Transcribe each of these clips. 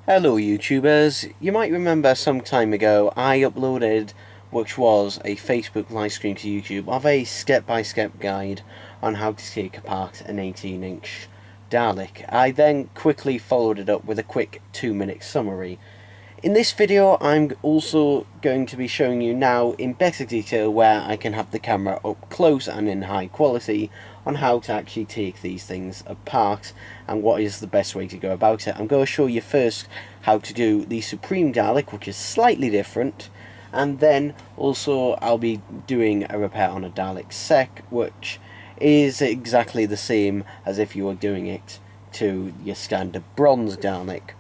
Hello YouTubers, you might remember some time ago I uploaded, which was a Facebook live stream to YouTube, of a step-by-step guide on how to take apart an 18-inch Dalek. I then quickly followed it up with a quick 2-minute summary. In this video I'm also going to be showing you now in better detail where I can have the camera up close and in high quality on how to actually take these things apart and what is the best way to go about it. I'm going to show you first how to do the Supreme Dalek, which is slightly different, and then also I'll be doing a repair on a Dalek Sec, which is exactly the same as if you were doing it to your standard bronze Dalek.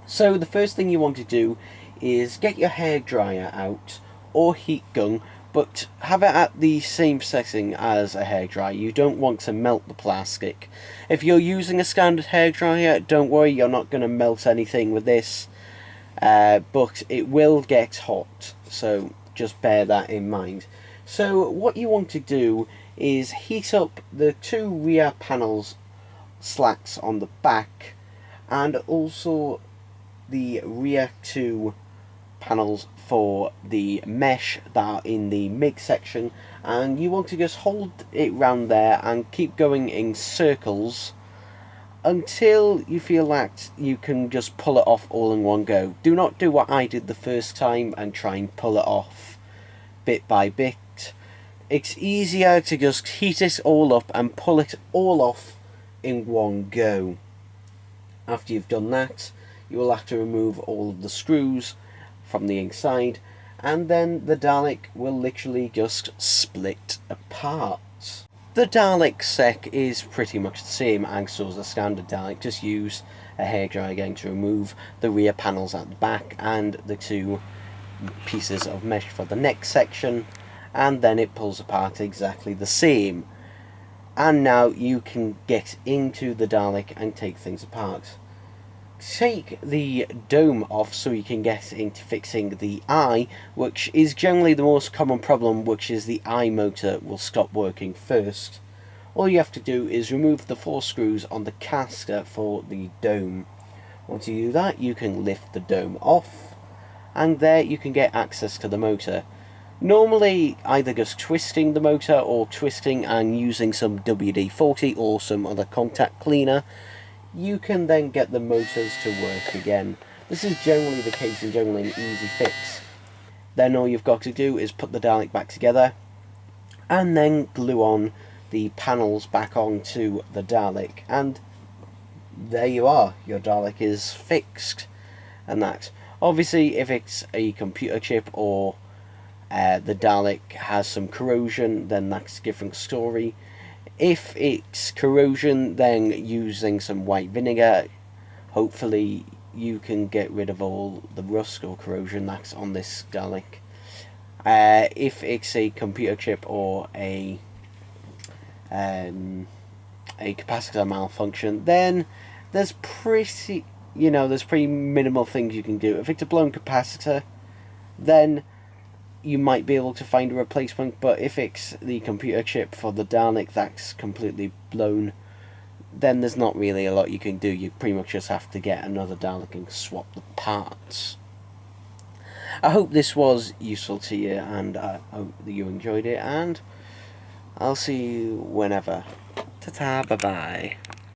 So the first thing you want to do is get your hairdryer out or heat gun, but have it at the same setting as a hairdryer. You don't want to melt the plastic. If you're using a standard hairdryer, don't worry, you're not going to melt anything with this, but it will get hot, so just bear that in mind. So what you want to do is heat up the two rear panels slats on the back and also the rear two panels for the mesh that are in the mid section, and you want to just hold it round there and keep going in circles until you feel like you can just pull it off all in one go. Do not do what I did the first time and try and pull it off bit by bit. It's easier to just heat it all up and pull it all off in one go. After you've done that, you will have to remove all of the screws from the inside, and then the Dalek will literally just split apart. The Dalek Sec is pretty much the same as so as the standard Dalek. Just use a hairdryer again to remove the rear panels at the back and the two pieces of mesh for the neck section, and then it pulls apart exactly the same. And now you can get into the Dalek and take things apart. Take the dome off so you can get into fixing the eye, which is generally the most common problem, which is the eye motor will stop working first. All you have to do is remove the 4 screws on the caster for the dome. Once you do that, you can lift the dome off, and there you can get access to the motor. Normally either just twisting the motor or twisting and using some WD-40 or some other contact cleaner, you can then get the motors to work again. This is generally the case and generally an easy fix. Then all you've got to do is put the Dalek back together and then glue on the panels back onto the Dalek, and there you are, your Dalek is fixed. And that, obviously, if it's a computer chip or the Dalek has some corrosion, then that's a different story. If it's corrosion, then using some white vinegar, hopefully you can get rid of all the rust or corrosion that's on this Dalek. If it's a computer chip or a capacitor malfunction, then there's pretty minimal things you can do. If it's a blown capacitor, then you might be able to find a replacement, but if it's the computer chip for the Dalek that's completely blown, then there's not really a lot you can do. You pretty much just have to get another Dalek and swap the parts. I hope this was useful to you, and I hope that you enjoyed it, and I'll see you whenever. Ta-ta, bye-bye.